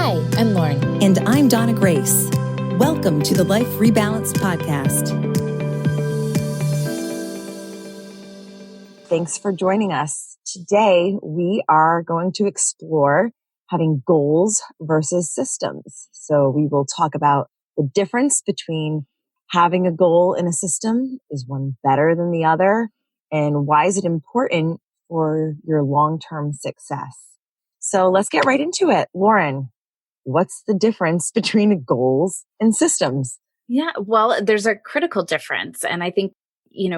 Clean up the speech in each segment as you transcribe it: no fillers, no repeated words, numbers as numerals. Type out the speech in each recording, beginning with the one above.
Hi, I'm Lauren. And I'm Donna Grace. Welcome to the Life Rebalanced Podcast. Thanks for joining us. Today, we are going to explore having goals versus systems. So we will talk about the difference between having a goal and a system. Is one better than the other? And why is it important for your long-term success? So let's get right into it. Lauren, what's the difference between goals and systems? Yeah, well, there's a critical difference. And I think,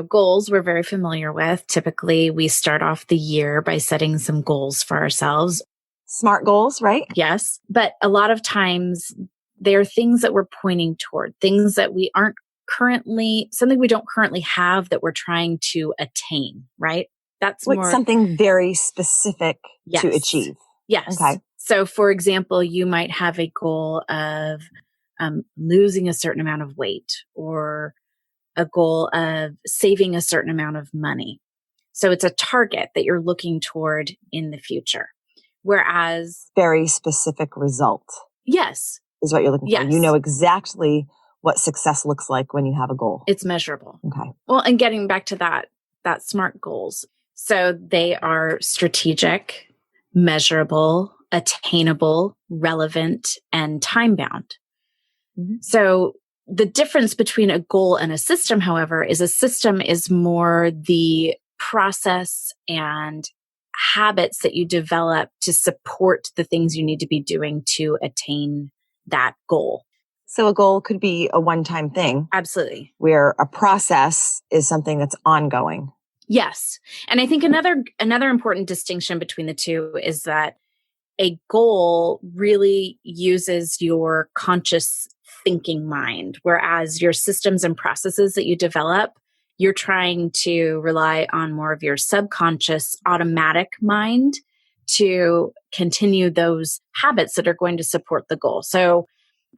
goals we're very familiar with. Typically, we start off the year by setting some goals for ourselves. Smart goals, right? Yes. But a lot of times they're things that we're pointing toward, things that we aren't currently, something we don't currently have that we're trying to attain, right? That's Like more something very specific to Yes. achieve. Yes. Okay. So, for example, you might have a goal of losing a certain amount of weight or a goal of saving a certain amount of money. So it's a target that you're looking toward in the future. Whereas, Very specific result yes, is what you're looking for. Yes. You know exactly what success looks like when you have a goal. it's measurable. Okay. Well, and getting back to that SMART goals. So they are strategic, measurable, attainable, relevant, and time bound. Mm-hmm. So the difference between a goal and a system, however, is a system is more the process and habits that you develop to support the things you need to be doing to attain that goal. So a goal could be a one-time thing, Absolutely. where a process is something that's ongoing. Yes. And I think another important distinction between the two is that a goal really uses your conscious thinking mind, whereas your systems and processes that you develop, you're trying to rely on more of your subconscious automatic mind to continue those habits that are going to support the goal. So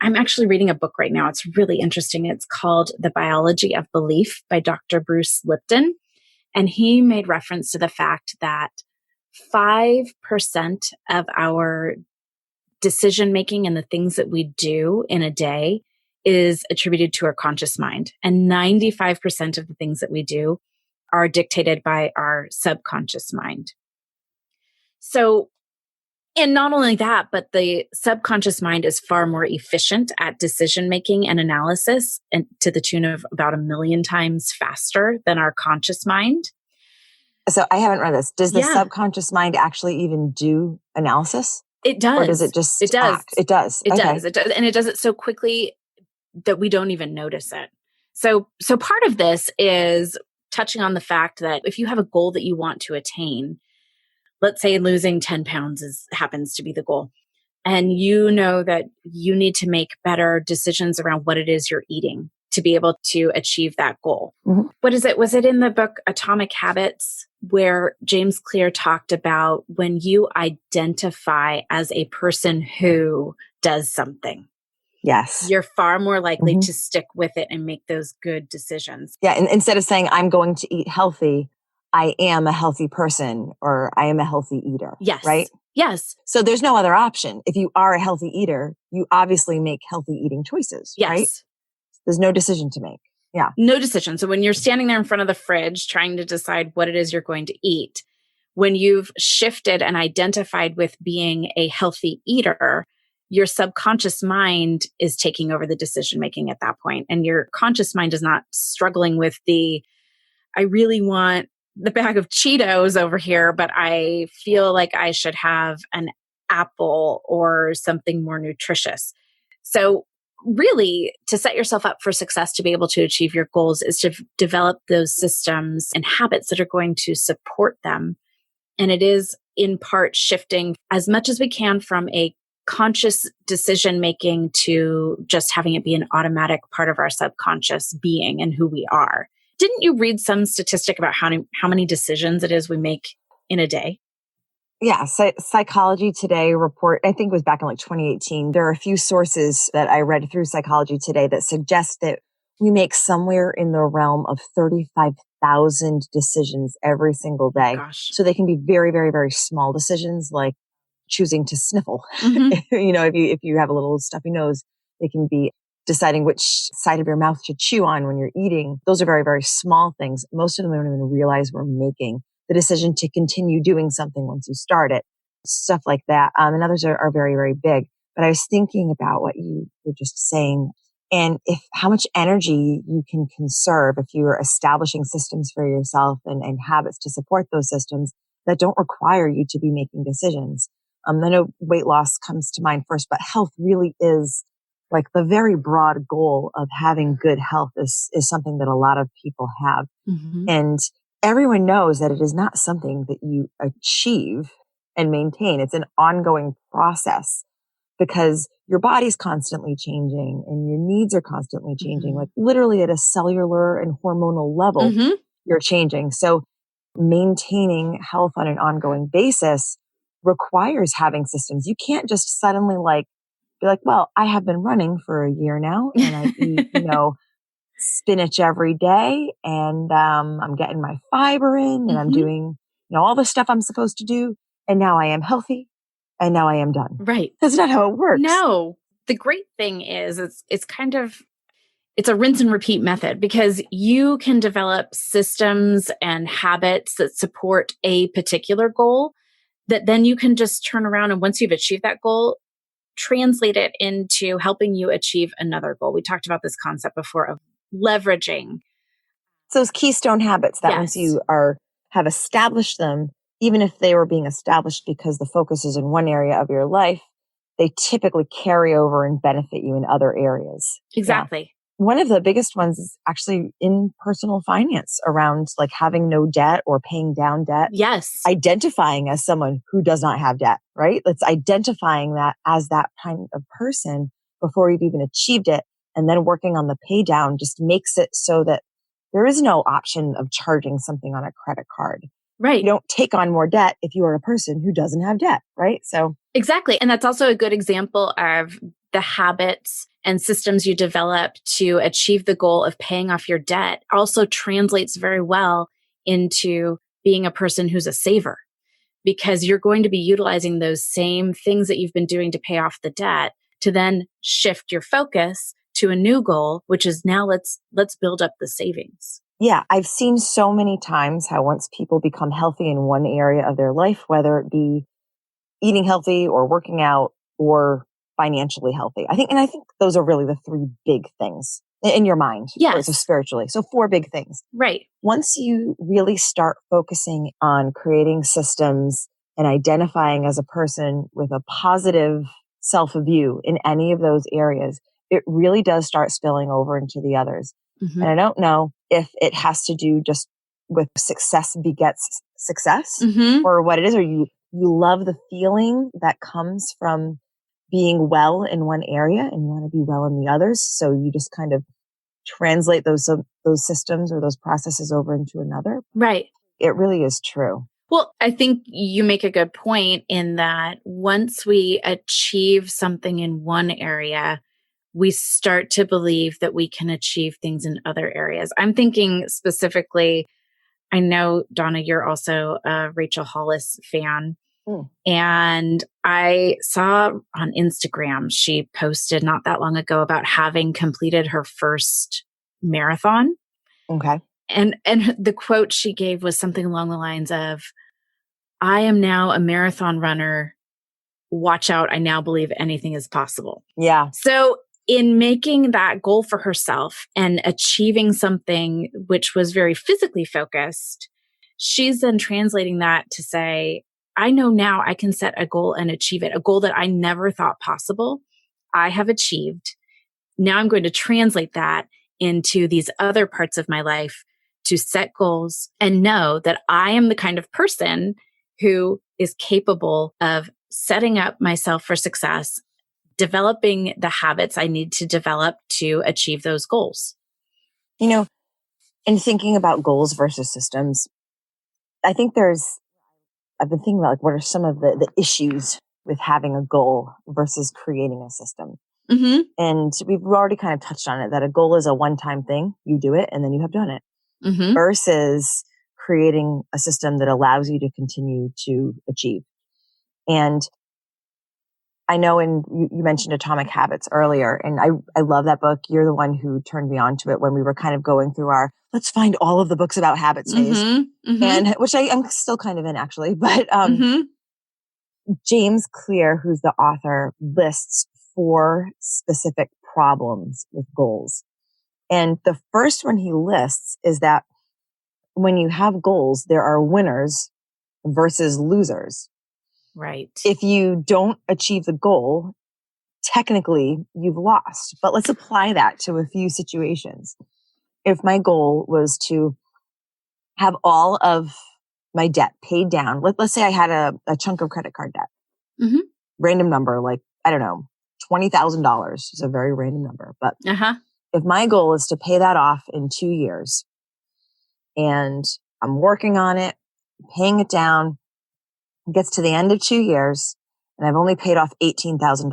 I'm actually reading a book right now. It's really interesting. It's called The Biology of Belief by Dr. Bruce Lipton. And he made reference to the fact that 5% of our decision-making and the things that we do in a day is attributed to our conscious mind. And 95% of the things that we do are dictated by our subconscious mind. So, and not only that, but the subconscious mind is far more efficient at decision-making and analysis, and to the tune of about 1 million times faster than our conscious mind. So I haven't read this. Does the Yeah. subconscious mind actually even do analysis? It does. Or does it just It does. act? It does. It Okay. does. It does. And it does it so quickly that we don't even notice it. So part of this is touching on the fact that if you have a goal that you want to attain, let's say losing 10 pounds happens to be the goal, and you know that you need to make better decisions around what it is you're eating to be able to achieve that goal. Mhm. What is it? Was it in the book Atomic Habits where James Clear talked about when you identify as a person who does something, Yes. you're far more likely Mhm. to stick with it and make those good decisions. Yeah. And instead of saying, I'm going to eat healthy, I am a healthy person or I am a healthy eater. Yes. Right? Yes. So there's no other option. If you are a healthy eater, you obviously make healthy eating choices, Yes. right? There's no decision to make. Yeah. No decision. So when you're standing there in front of the fridge trying to decide what it is you're going to eat, when you've shifted and identified with being a healthy eater, your subconscious mind is taking over the decision making at that point. And your conscious mind is not struggling with I really want the bag of Cheetos over here, but I feel like I should have an apple or something more nutritious. So really, to set yourself up for success, to be able to achieve your goals, is to develop those systems and habits that are going to support them. And it is in part shifting as much as we can from a conscious decision making to just having it be an automatic part of our subconscious being and who we are. Didn't you read some statistic about how many decisions it is we make in a day? Yeah. Psychology Today report, I think it was back in like 2018. There are a few sources that I read through Psychology Today that suggest that we make somewhere in the realm of 35,000 decisions every single day. Gosh. So they can be very, very, very small decisions like choosing to sniffle. Mhm. If you have a little stuffy nose, it can be deciding which side of your mouth to chew on when you're eating. Those are very, very small things. Most of them don't even realize we're making the decision to continue doing something once you start it, stuff like that. And others are very, very big. But I was thinking about what you were just saying and if how much energy you can conserve if you're establishing systems for yourself and habits to support those systems that don't require you to be making decisions. I know weight loss comes to mind first, but health really is like the very broad goal of having good health is something that a lot of people have. Mhm. And everyone knows that it is not something that you achieve and maintain. It's an ongoing process because your body's constantly changing and your needs are constantly changing, Mhm. like literally at a cellular and hormonal level, Mhm. you're changing. So maintaining health on an ongoing basis requires having systems. You can't just suddenly be like, well, I have been running for a year now and I eat, spinach every day and I'm getting my fiber in and I'm Mhm. doing, all the stuff I'm supposed to do. And now I am healthy and now I am done. Right. That's not how it works. No. The great thing is it's kind of it's a rinse and repeat method because you can develop systems and habits that support a particular goal that then you can just turn around and once you've achieved that goal, translate it into helping you achieve another goal. We talked about this concept before of leveraging. So those keystone habits that once Yes. you have established them, even if they were being established because the focus is in one area of your life, they typically carry over and benefit you in other areas. Yeah. Exactly. One of the biggest ones is actually in personal finance around like having no debt or paying down debt, Yes. identifying as someone who does not have debt, right? It's identifying that as that kind of person before you've even achieved it. And then working on the pay down just makes it so that there is no option of charging something on a credit card. You Right. don't take on more debt if you are a person who doesn't have debt, right? So Exactly. And that's also a good example of the habits and systems you develop to achieve the goal of paying off your debt also translates very well into being a person who's a saver because you're going to be utilizing those same things that you've been doing to pay off the debt to then shift your focus to a new goal, which is now let's build up the savings. yeah, I've seen so many times how once people become healthy in one area of their life, whether it be eating healthy or working out or financially healthy. I think those are really the three big things in your mind, or so Yes. spiritually. So four big things. Right. Once you really start focusing on creating systems and identifying as a person with a positive self-view in any of those areas, it really does start spilling over into the others. And Mhm. I don't know if it has to do just with success begets success Mhm. or what it is, or you love the feeling that comes from being well in one area and you want to be well in the others. So you just kind of translate those systems or those processes over into another. Right. It really is true. Well, I think you make a good point in that once we achieve something in one area, we start to believe that we can achieve things in other areas. I'm thinking specifically, I know, Donna, you're also a Rachel Hollis fan. Mm. And I saw on Instagram, she posted not that long ago about having completed her first marathon. Okay. And the quote she gave was something along the lines of, I am now a marathon runner. Watch out. I now believe anything is possible. Yeah. So, in making that goal for herself and achieving something which was very physically focused, she's then translating that to say, I know now I can set a goal and achieve it, a goal that I never thought possible. I have achieved. Now I'm going to translate that into these other parts of my life to set goals and know that I am the kind of person who is capable of setting up myself for success, developing the habits I need to develop to achieve those goals. In thinking about goals versus systems, I think I've been thinking about like what are some of the issues with having a goal versus creating a system. Mm-hmm. And we've already kind of touched on it that a goal is a one-time thing. You do it and then you have done it Mm-hmm. versus creating a system that allows you to continue to achieve. And I know, and you mentioned Atomic Habits earlier, and I love that book. You're the one who turned me on to it when we were kind of going through our, let's find all of the books about habits phase, and which I'm still kind of in actually. But James Clear, who's the author, lists 4 specific problems with goals. And the first one he lists is that when you have goals, there are winners versus losers. Right. If you don't achieve the goal, technically you've lost. But let's apply that to a few situations. If my goal was to have all of my debt paid down, let's say I had a chunk of credit card debt, random number, like, I don't know, $20,000 is a very random number. But if my goal is to pay that off in 2 years and I'm working on it, paying it down, it gets to the end of 2 years and I've only paid off $18,000.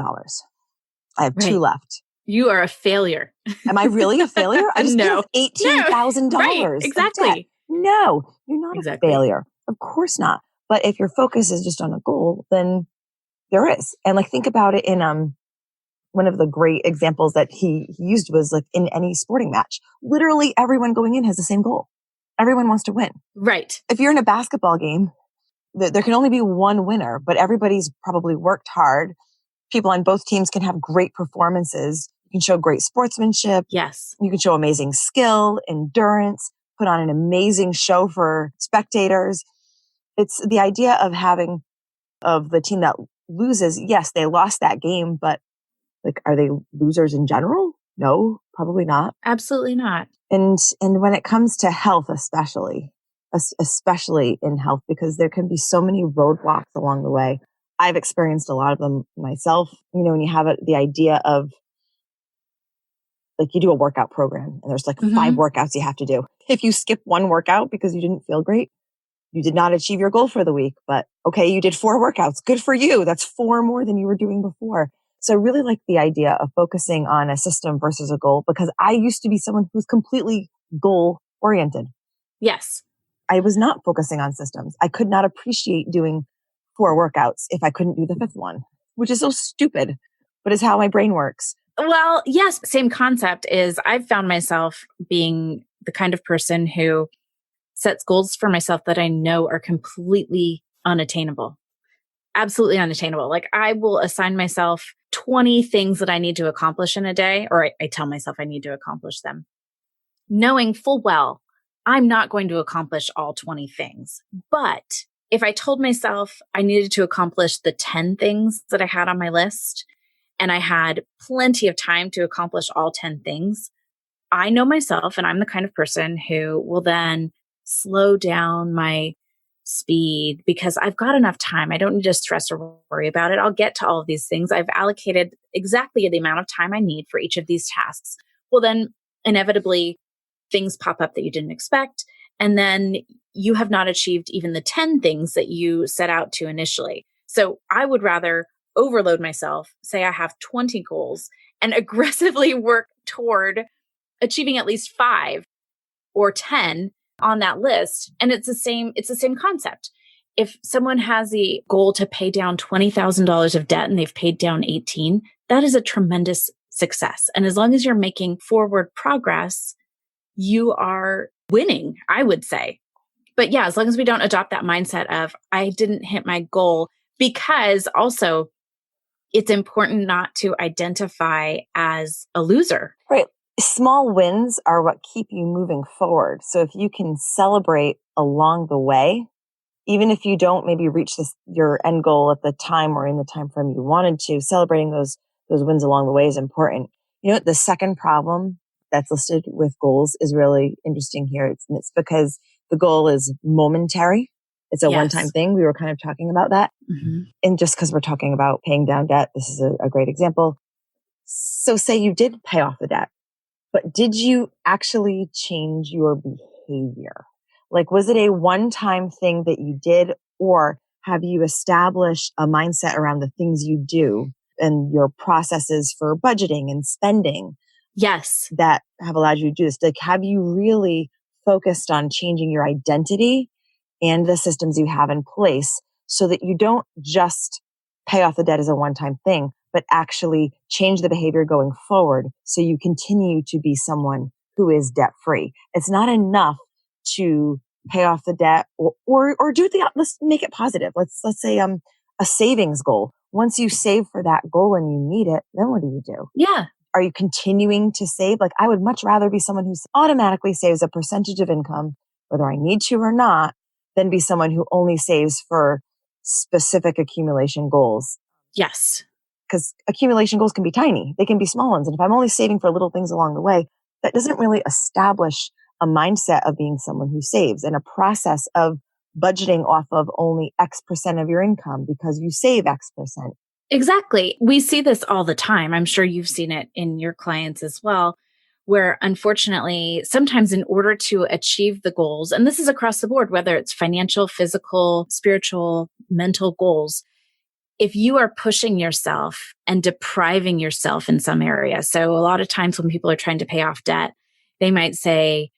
I have 2 left. You are a failure. Am I really a failure? I just paid off $18,000. Right, exactly. No, you're not a failure. Of course not. But if your focus is just on a goal, then there is. And like, think about it in one of the great examples that he used was like in any sporting match. Literally everyone going in has the same goal. Everyone wants to win. Right. If you're in a basketball game, there can only be one winner, but everybody's probably worked hard. People on both teams can have great performances. You can show great sportsmanship. Yes. You can show amazing skill, endurance, put on an amazing show for spectators. It's the idea of the team that loses. Yes, they lost that game, but like, are they losers in general? No, probably not. Absolutely not. And when it comes to health, especially in health, because there can be so many roadblocks along the way. I've experienced a lot of them myself. You know, when you have the idea of like you do a workout program and there's like 5 workouts you have to do. If you skip one workout because you didn't feel great, you did not achieve your goal for the week, but okay, you did 4 workouts. Good for you. That's 4 more than you were doing before. So I really like the idea of focusing on a system versus a goal, because I used to be someone who was completely goal oriented. Yes. I was not focusing on systems. I could not appreciate doing 4 workouts if I couldn't do the 5th one, which is so stupid, but is how my brain works. Well, yes, same concept is I've found myself being the kind of person who sets goals for myself that I know are completely unattainable. Absolutely unattainable. Like I will assign myself 20 things that I need to accomplish in a day, or I tell myself I need to accomplish them, knowing full well I'm not going to accomplish all 20 things. But if I told myself I needed to accomplish the 10 things that I had on my list, and I had plenty of time to accomplish all 10 things, I know myself, and I'm the kind of person who will then slow down my speed because I've got enough time. I don't need to stress or worry about it. I'll get to all of these things. I've allocated exactly the amount of time I need for each of these tasks. Well, then inevitably things pop up that you didn't expect. And then you have not achieved even the 10 things that you set out to initially. So I would rather overload myself, say I have 20 goals, and aggressively work toward achieving at least 5 or 10 on that list. And it's the same concept. If someone has the goal to pay down $20,000 of debt and they've paid down 18, that is a tremendous success. And as long as you're making forward progress, you are winning, I would say. But yeah, as long as we don't adopt that mindset of I didn't hit my goal, because also it's important not to identify as a loser. Right. Small wins are what keep you moving forward. So if you can celebrate along the way, even if you don't maybe reach your end goal at the time or in the time frame you wanted to, celebrating those wins along the way is important. You know what? The second problem that's listed with goals is really interesting here. It's because the goal is momentary. It's a one-time thing. We were kind of talking about that. And just because we're talking about paying down debt, this is a great example. So say you did pay off the debt, but did you actually change your behavior? Like, was it a one-time thing that you did, or have you established a mindset around the things you do and your processes for budgeting and spending? Yes. That have allowed you to do this? Like, have you really focused on changing your identity and the systems you have in place so that you don't just pay off the debt as a one-time thing, but actually change the behavior going forward so you continue to be someone who is debt-free. It's not enough to pay off the debt or do let's make it positive. Let's say a savings goal. Once you save for that goal and you meet it, then what do you do? Yeah. Are you continuing to save? Like, I would much rather be someone who automatically saves a percentage of income, whether I need to or not, than be someone who only saves for specific accumulation goals. Yes. Because accumulation goals can be tiny. They can be small ones. And if I'm only saving for little things along the way, that doesn't really establish a mindset of being someone who saves and a process of budgeting off of only X percent of your income because you save X percent. Exactly. We see this all the time. I'm sure you've seen it in your clients as well, where unfortunately, sometimes in order to achieve the goals, and this is across the board, whether it's financial, physical, spiritual, mental goals, if you are pushing yourself and depriving yourself in some area. So a lot of times when people are trying to pay off debt, they might say,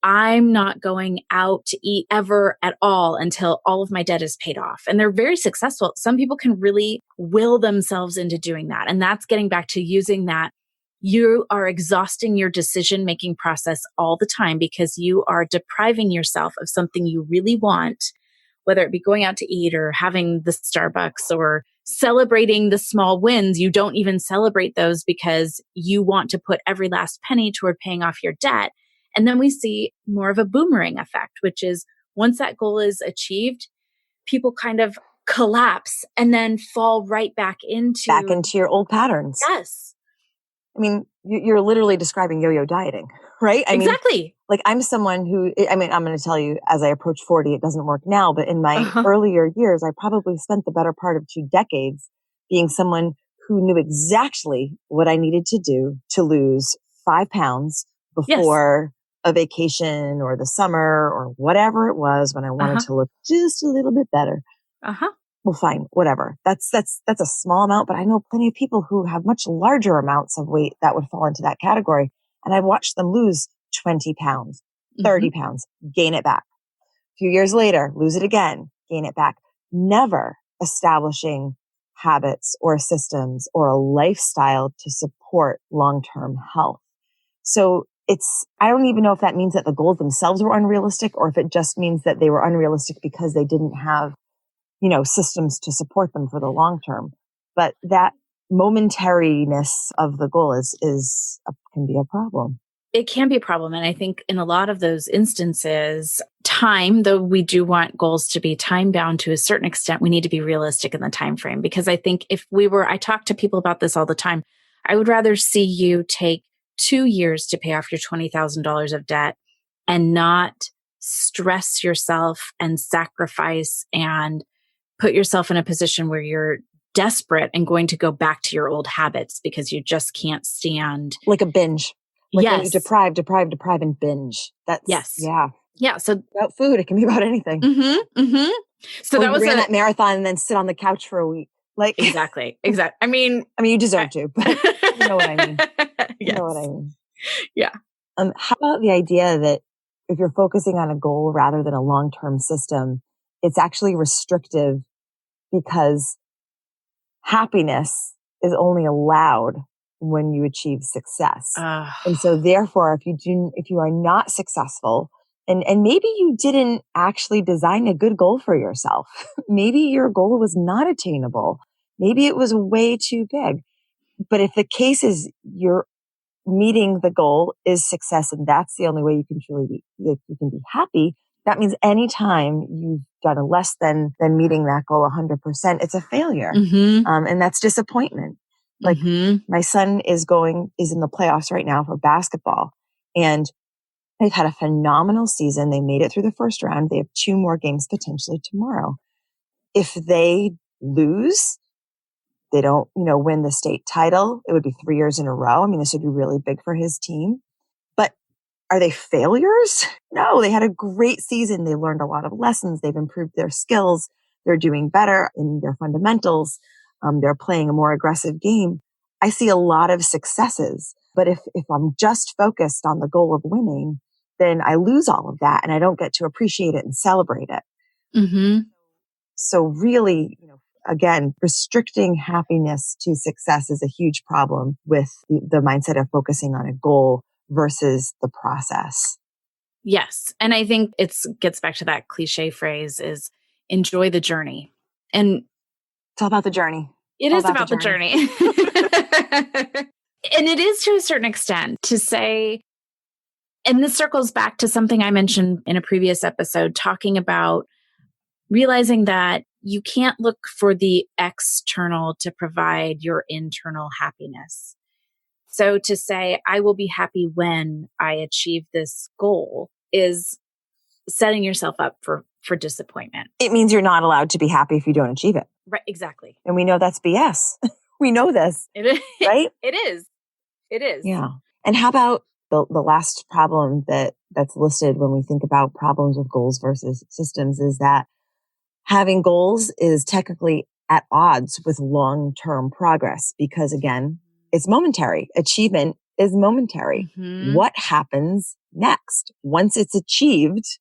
I'm not going out to eat ever at all until all of my debt is paid off. And they're very successful. Some people can really will themselves into doing that. And that's getting back to using that. You are exhausting your decision-making process all the time because you are depriving yourself of something you really want, whether it be going out to eat or having the Starbucks or celebrating the small wins. You don't even celebrate those because you want to put every last penny toward paying off your debt. And then we see more of a boomerang effect, which is once that goal is achieved, people kind of collapse and then fall right back into your old patterns. Yes. I mean, you're literally describing yo-yo dieting, right? Exactly. Like, I'm someone who, I'm going to tell you, as I approach 40, it doesn't work now, but in my earlier years, I probably spent the better part of 2 decades being someone who knew exactly what I needed to do to lose 5 pounds before a vacation or the summer or whatever it was when I wanted to look just a little bit better. Well, fine, whatever. That's a small amount, but I know plenty of people who have much larger amounts of weight that would fall into that category. And I've watched them lose 20 pounds, 30 pounds, gain it back. A few years later, lose it again, gain it back. Never establishing habits or systems or a lifestyle to support long-term health. So I don't even know if that means that the goals themselves were unrealistic or if it just means that they were unrealistic because they didn't have, systems to support them for the long term. But that momentariness of the goal can be a problem. It can be a problem. And I think in a lot of those instances, time, though we do want goals to be time bound to a certain extent, we need to be realistic in the time frame. Because I think I talk to people about this all the time. I would rather see you take 2 years to pay off your $20,000 of debt and not stress yourself and sacrifice and put yourself in a position where you're desperate and going to go back to your old habits because you just can't stand. Like a binge. Like yes. When you deprive and binge. That's, yes. Yeah. Yeah. So about food, it can be about anything. So that was that marathon and then sit on the couch for a week. Like Exactly. I mean, you deserve to, but you know what I mean. You know what I mean. Yeah. How about the idea that if you're focusing on a goal rather than a long-term system, it's actually restrictive because happiness is only allowed when you achieve success. And so therefore, if you are not successful, and maybe you didn't actually design a good goal for yourself, maybe your goal was not attainable, maybe it was way too big. But if the case is you're meeting the goal is success, and that's the only way you can truly you can be happy, that means anytime you've done less than meeting that goal 100%, it's a failure. And that's disappointment. Like my son is in the playoffs right now for basketball, and they've had a phenomenal season. They made it through the first round. They have 2 more games potentially tomorrow. If they lose, they don't, win the state title, it would be 3 years in a row. I mean, this would be really big for his team. But are they failures? No, they had a great season. They learned a lot of lessons. They've improved their skills. They're doing better in their fundamentals. They're playing a more aggressive game. I see a lot of successes. But if I'm just focused on the goal of winning, then I lose all of that and I don't get to appreciate it and celebrate it. So really, again, restricting happiness to success is a huge problem with the mindset of focusing on a goal versus the process. Yes. And I think it gets back to that cliche phrase is enjoy the journey. And it's all about the journey. It is about the journey. And it is to a certain extent to say, and this circles back to something I mentioned in a previous episode, talking about realizing that you can't look for the external to provide your internal happiness. So to say, I will be happy when I achieve this goal is setting yourself up for disappointment. It means you're not allowed to be happy if you don't achieve it. Right, exactly. And we know that's BS. We know this. It is. Right? It is. It is. Yeah. And how about the last problem that's listed when we think about problems with goals versus systems is that having goals is technically at odds with long-term progress because, again, it's momentary. Achievement is momentary. Mm-hmm. What happens next? Once it's achieved,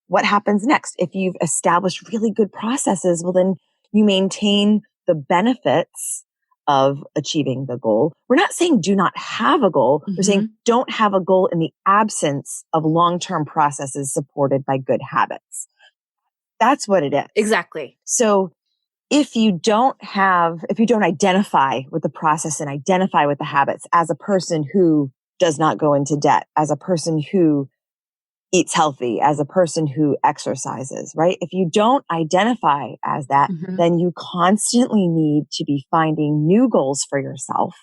what happens next? If you've established really good processes, well, then you maintain the benefits of achieving the goal. We're not saying do not have a goal. Mm-hmm. We're saying don't have a goal in the absence of long-term processes supported by good habits. That's what it is. Exactly. So if you don't identify with the process and identify with the habits as a person who does not go into debt, as a person who eats healthy, as a person who exercises, right? If you don't identify as that, Mm-hmm. then you constantly need to be finding new goals for yourself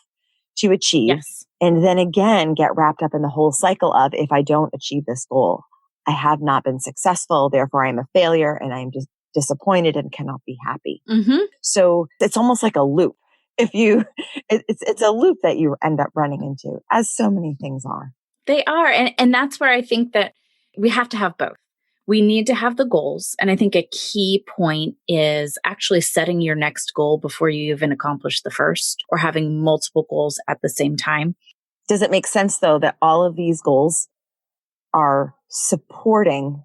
to achieve. Yes. And then again, get wrapped up in the whole cycle of if I don't achieve this goal, I have not been successful. Therefore, I'm a failure and I'm just disappointed and cannot be happy. Mm-hmm. So it's almost like a loop. It's a loop that you end up running into, as so many things are. They are. And that's where I think that we have to have both. We need to have the goals. And I think a key point is actually setting your next goal before you even accomplish the first or having multiple goals at the same time. Does it make sense, though, that all of these goals are supporting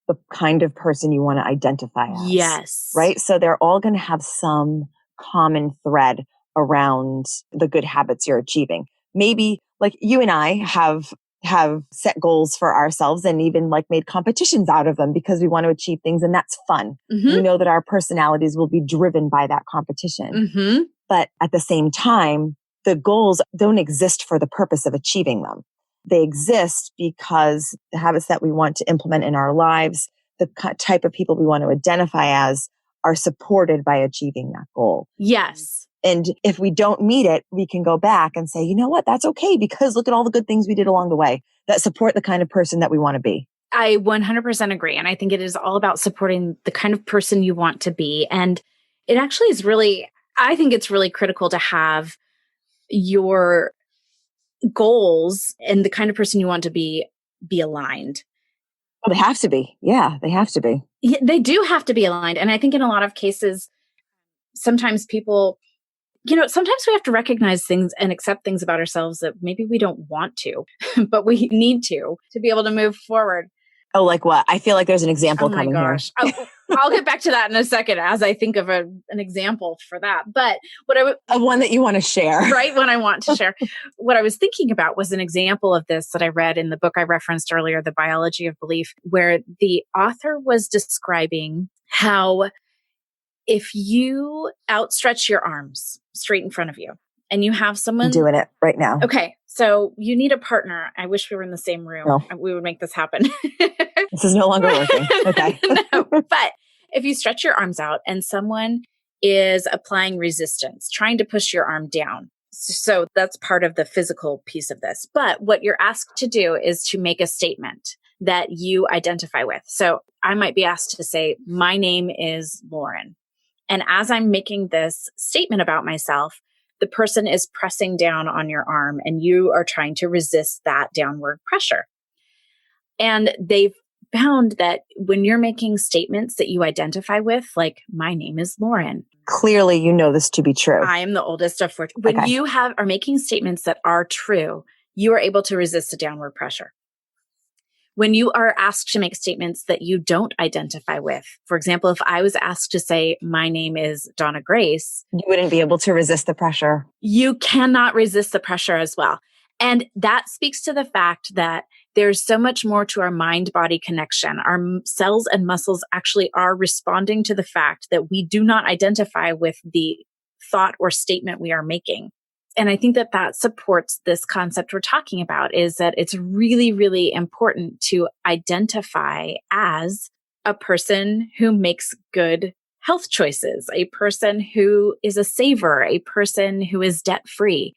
the kind of person you want to identify as? Yes. Right? So they're all going to have some common thread around the good habits you're achieving. Maybe like you and I have set goals for ourselves and even like made competitions out of them because we want to achieve things and that's fun. Mm-hmm. We know that our personalities will be driven by that competition. Mm-hmm. But at the same time, the goals don't exist for the purpose of achieving them. They exist because the habits that we want to implement in our lives, the type of people we want to identify as are supported by achieving that goal. Yes. And if we don't meet it, we can go back and say, you know what, that's okay because look at all the good things we did along the way that support the kind of person that we want to be. I 100% agree. And I think it is all about supporting the kind of person you want to be. And it actually is I think it's really critical to have your goals and the kind of person you want to be aligned. Well, they have to be. Yeah, they have to be. Yeah, they do have to be aligned. And I think in a lot of cases, sometimes people, sometimes we have to recognize things and accept things about ourselves that maybe we don't want to, but we need to be able to move forward. Oh, like what? I feel like there's an example coming here. I'll get back to that in a second as I think of an example for that. But of one that you want to share. Right, one I want to share. What I was thinking about was an example of this that I read in the book I referenced earlier, The Biology of Belief, where the author was describing how if you outstretch your arms straight in front of you and you have someone... I'm doing it right now. Okay, so you need a partner. I wish we were in the same room. No. We would make this happen. This is no longer working. Okay. No, but if you stretch your arms out and someone is applying resistance, trying to push your arm down. So that's part of the physical piece of this. But what you're asked to do is to make a statement that you identify with. So I might be asked to say, my name is Lauren. And as I'm making this statement about myself, the person is pressing down on your arm and you are trying to resist that downward pressure. And they've found that when you're making statements that you identify with, like, my name is Lauren. Clearly, you know this to be true. I am the oldest of 4. When you are making statements that are true, you are able to resist the downward pressure. When you are asked to make statements that you don't identify with, for example, if I was asked to say, my name is Donna Grace, You wouldn't be able to resist the pressure. you cannot resist the pressure as well. And that speaks to the fact that there's so much more to our mind-body connection. Our cells and muscles actually are responding to the fact that we do not identify with the thought or statement we are making. And I think that that supports this concept we're talking about, is that it's really, really important to identify as a person who makes good health choices, a person who is a saver, a person who is debt-free,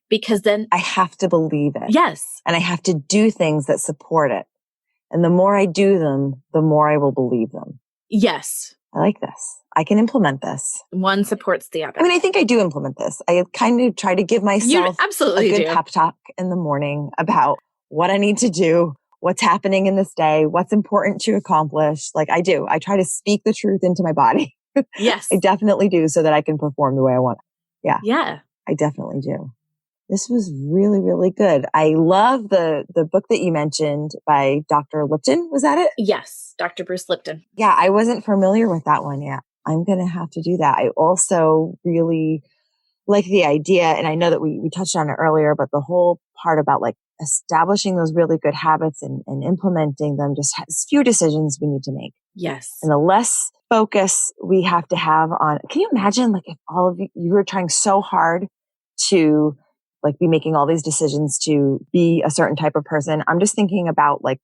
because then I have to believe it. yes. And I have to do things that support it. And the more I do them, the more I will believe them. Yes. I like this. I can implement this. One supports the other. I mean, I think I do implement this. I kind of try to give myself absolutely a good do. pep talk in the morning about what I need to do, what's happening in this day, what's important to accomplish. Like I do. I try to speak the truth into my body. Yes. I definitely do, so that I can perform the way I want. Yeah. Yeah. I definitely do. This was really, really good. I love the book that you mentioned by Dr. Lipton. Was that it? Yes. Dr. Bruce Lipton. Yeah, I wasn't familiar with that one yet. I'm going to have to do that. I also really like the idea, and I know that we touched on it earlier, but the whole part about like establishing those really good habits and implementing them just has few decisions we need to make. Yes. And the less focus we have to have on, can you imagine like if all of you were trying so hard to like be making all these decisions to be a certain type of person? I'm just thinking about like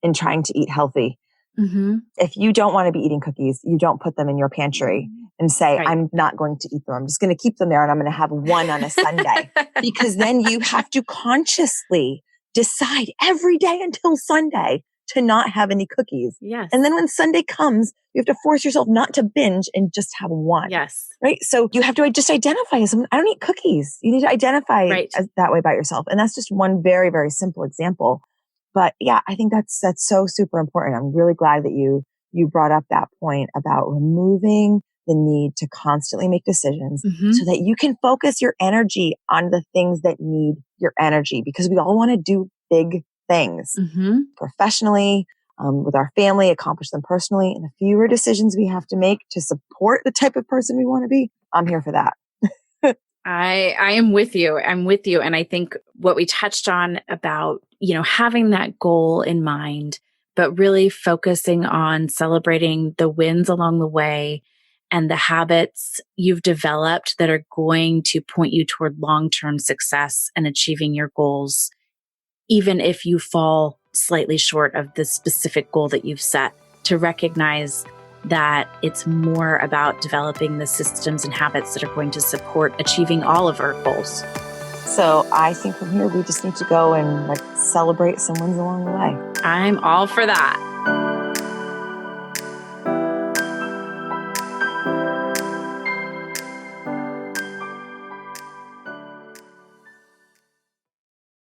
in trying to eat healthy. Mm-hmm. If you don't want to be eating cookies, you don't put them in your pantry and say, Right. I'm not going to eat them. I'm just going to keep them there and I'm going to have one on a Sunday. Because then you have to consciously decide every day until Sunday to not have any cookies. Yes. And then when Sunday comes, you have to force yourself not to binge and just have one. Yes. Right. So you have to just identify as someone. I don't eat cookies. You need to identify Right. as that way about yourself. And that's just one very, very simple example. But yeah, I think that's so super important. I'm really glad that you brought up that point about removing the need to constantly make decisions so that you can focus your energy on the things that need your energy, because we all want to do big things professionally, with our family, accomplish them personally. And the fewer decisions we have to make to support the type of person we want to be, I'm here for that. I am with you. I'm with you. And I think what we touched on about, having that goal in mind, but really focusing on celebrating the wins along the way and the habits you've developed that are going to point you toward long-term success and achieving your goals, even if you fall slightly short of the specific goal that you've set, to recognize that it's more about developing the systems and habits that are going to support achieving all of our goals. So I think from here, we just need to go and like celebrate some wins along the way. I'm all for that.